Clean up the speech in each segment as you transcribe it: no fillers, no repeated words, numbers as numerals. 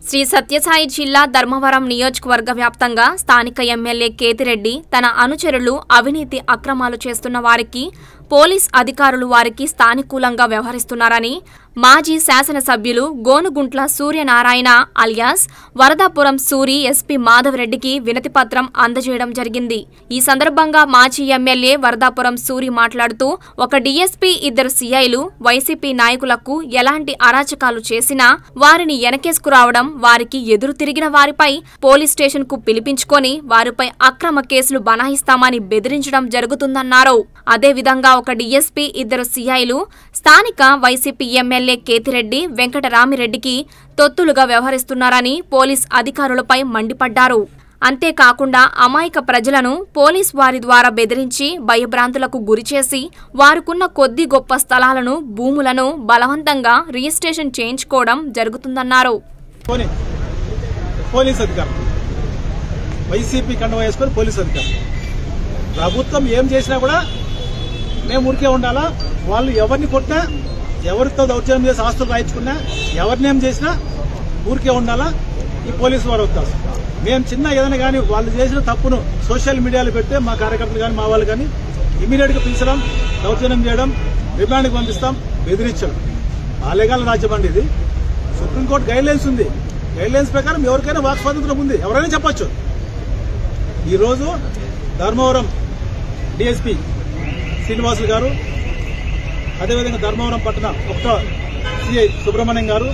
శ్రీ సత్యసాయి జిల్లా ధర్మవరం నియోజకవర్గ వ్యాప్తంగా స్థానిక ఎమ్మెల్యే కేతిరెడ్డి తన అనుచరులు అవినీతి అక్రమాలు చేస్తున్న వారికి పోలీస్ అధికారులు వారికి స్థానికూలంగా వ్యవహరిస్తున్నారని మాజీ శాసనసభ్యులు గోనుగుంట్ల సూర్యనారాయణ అలియాస్ వరదాపురం సూరి ఎస్పీ మాధవరెడ్డికి వినతిపత్రం అందజేయడం జరిగింది। ఈ సందర్భంగా మాజీ ఎమ్మెల్యే వరదాపురం సూరి మాట్లాడుతూ ఒక డీఎస్పీ ఇద్దరు సీఐలు వైసీపీ నాయకులకు ఎలాంటి అరాచకాలు చేసినా వారిని వెనకేసుకురావడం వారికి ఎదురు తిరిగిన వారిపై పోలీస్ స్టేషన్ కు పిలిపించుకొని వారిపై అక్రమ కేసులు బనాయిస్తామని బెదిరించడం జరుగుతుందన్నారు। అదేవిధంగా ఒక డీఎస్పీ ఇద్దరు సీఐలు స్థానిక వైసీపీ ఎమ్మెల్యే కేతిరెడ్డి వెంకటరామిరెడ్డికి తొత్తులుగా వ్యవహరిస్తున్నారని పోలీస్ అధికారులపై మండిపడ్డారు। అంతేకాకుండా అమాయక ప్రజలను పోలీస్ వారి ద్వారా బెదిరించి భయభ్రాంతులకు గురిచేసి వారుకున్న కొద్ది గొప్ప స్థలాలను భూములను బలవంతంగా రిజిస్ట్రేషన్ చేయించుకోవడం జరుగుతుందన్నారు। ప్రభుత్వం ఏం చేసినా కూడా మేము ఊరికే ఉండాలా, వాళ్ళు ఎవరిని కొట్టినా ఎవరితో దౌర్జన్యం చేసి ఆస్తులు రాయించుకున్నా ఎవరిని ఏం చేసినా ఊరికే ఉండాలా ఈ పోలీసు వారు వస్తారు। మేము చిన్న ఏదైనా కానీ వాళ్ళు చేసిన తప్పును సోషల్ మీడియాలో పెడితే మా కార్యకర్తలు కానీ మా వాళ్ళు కానీ ఇమీడియట్ గా పిలిచడం, దౌర్జన్యం చేయడం, రిమాండ్కి పంపిస్తాం, బెదిరించడం ఆలేగాల రాజ్యం అండి ఇది। సుప్రీంకోర్టు గైడ్ లైన్స్ ఉంది, గైడ్ లైన్స్ ప్రకారం ఎవరికైనా వాక్ స్వాతంత్రం ఉంది, ఎవరైనా చెప్పొచ్చు। ఈరోజు ధర్మవరం డిఎస్పీ శ్రీనివాసులు గారు, అదేవిధంగా ధర్మవరం పట్టణ ఒక్క సిఐ సుబ్రహ్మణ్యం గారు,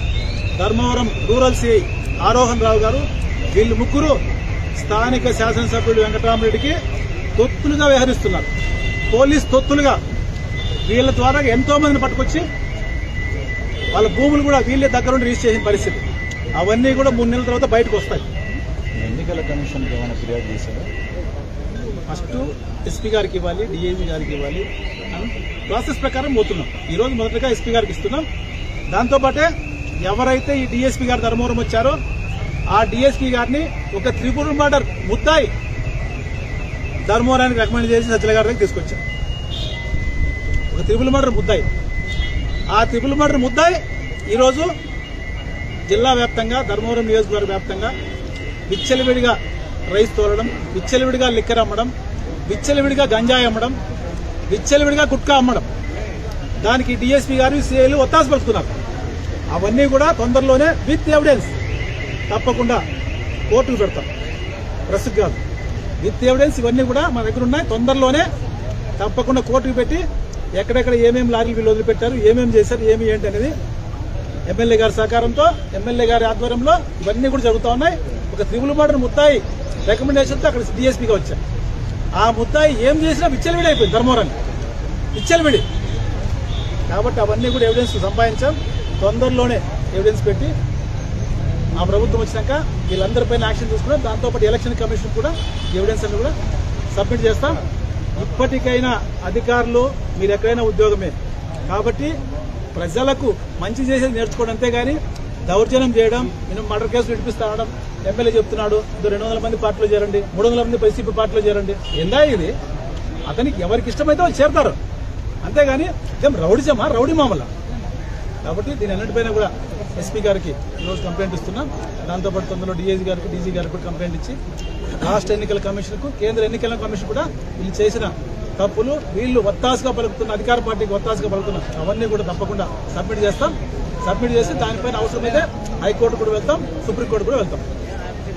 ధర్మవరం రూరల్ సిఐ ఆరోహన్ రావు గారు, వీళ్ళు ముగ్గురు స్థానిక శాసనసభ్యుడు వెంకటరామిరెడ్డికి తొత్తులుగా వ్యవహరిస్తున్నారు। పోలీస్ తొత్తులుగా వీళ్ళ ద్వారా ఎంతో మందిని పట్టుకొచ్చి వాళ్ళ భూములు కూడా వీళ్ళే దగ్గరుండి రిజిస్టర్ చేసిన పరిస్థితి, అవన్నీ కూడా 3 నెలల తర్వాత బయటకు వస్తాయి। ఎన్నికల కమిషన్ ఏమైనా ఫిర్యాదు చేశారా? ఫస్ట్ ఎస్పీ గారికి ఇవ్వాలి, డీఐజీ గారికి ఇవ్వాలి అని ప్రాసెస్ ప్రకారం పోతున్నాం। ఈ రోజు మొదటగా ఎస్పీ గారికి ఇస్తున్నాం। దాంతోపాటే ఎవరైతే ఈ డీఎస్పీ గారు ధర్మవరం వచ్చారో ఆ డీఎస్పీ గారిని ఒక త్రిపుల్ మర్డర్ ముద్దాయి ధర్మవరానికి రికమెండ్ చేసి సజ్జల గారి దగ్గర తీసుకొచ్చారు। ఒక త్రిపుల్ మర్డర్ ముద్దాయి, ఆ త్రిపుల్ మర్డర్ ముద్దాయి ఈరోజు జిల్లా వ్యాప్తంగా ధర్మవరం నియోజకవర్గ వ్యాప్తంగా విచ్చలవిడిగా రైస్ తోలడం, విచ్చలవిడిగా లిక్కర్ అమ్మడం, విచ్చలవిడిగా గంజాయి అమ్మడం, విచ్చలవిడిగా గుట్కా అమ్మడం, దానికి డీఎస్పీ గారు సీఐలు ఒత్తాస పలుకుతున్నారు। అవన్నీ కూడా తొందరలోనే విత్ ఎవిడెన్స్ తప్పకుండా కోర్టుకు పెడతాం, ప్రెస్కి కాదు, విత్ ఎవిడెన్స్ ఇవన్నీ కూడా మన దగ్గర ఉన్నాయి। తొందరలోనే తప్పకుండా కోర్టుకు పెట్టి ఎక్కడెక్కడ ఏమేమి లారీలు వీళ్ళు వదిలిపెట్టారు, ఏమేమి చేశారు, ఏమి ఏంటి అనేది ఎమ్మెల్యే గారి సహకారంతో ఎమ్మెల్యే గారి ఆధ్వర్యంలో ఇవన్నీ కూడా జరుగుతూ ఉన్నాయి। ఒక త్రిపుల్ మర్డర్ ముద్దాయి రికమెండేషన్తో అక్కడ డీఎస్పీగా వచ్చారు। ఆ ముద్దాయి ఏం చేసినా విచ్చలవిడి అయిపోయింది ధర్మవరాన్ని, విచ్చలవిడి। కాబట్టి అవన్నీ కూడా ఎవిడెన్స్ సంపాదించాం, తొందరలోనే ఎవిడెన్స్ పెట్టి ఆ ప్రభుత్వం వచ్చినాక వీళ్ళందరిపైన యాక్షన్ తీసుకున్నాం। దాంతోపాటు ఎలక్షన్ కమిషన్ కూడా ఎవిడెన్స్ అన్ని కూడా సబ్మిట్ చేస్తాం। ఇప్పటికైనా అధికారులు మీరు ఎక్కడైనా ఉద్యోగమే కాబట్టి ప్రజలకు మంచి చేసేది నేర్చుకోవడం, అంతేగాని దౌర్జన్యం చేయడం, నేను మర్డర్ కేసులు విడిపిస్తా అనడం, ఎమ్మెల్యే చెప్తున్నాడు 200 మంది పార్టీలో చేరండి, 300 మంది వైసీపీ పార్టీలో చేరండి, ఏందా ఇది? అతనికి ఎవరికి ఇష్టమైతే వాళ్ళు చేరతారు, అంతేగాని ఏం రౌడీజమా, రౌడీ మామల। కాబట్టి దీని అన్నింటిపైన కూడా ఎస్పీ గారికి ఈరోజు కంప్లైంట్ ఇస్తున్నాం। దాంతోపాటు తొందరలో డీఐజీ గారికి, డీజీ గారికి కూడా కంప్లైంట్ ఇచ్చి రాష్ట్ర ఎన్నికల కమిషన్కు, కేంద్ర ఎన్నికల కమిషన్ కూడా వీళ్ళు చేసిన తప్పులు, వీళ్ళు ఒత్తాసుగా పలుకుతున్న అధికార పార్టీకి ఒత్తాసుగా పలుకుతున్న అవన్నీ కూడా తప్పకుండా సబ్మిట్ చేస్తాం। సబ్మిట్ చేసి దానిపైన అవసరమైతే హైకోర్టు కూడా వెళ్తాం, సుప్రీంకోర్టు కూడా వెళ్తాం।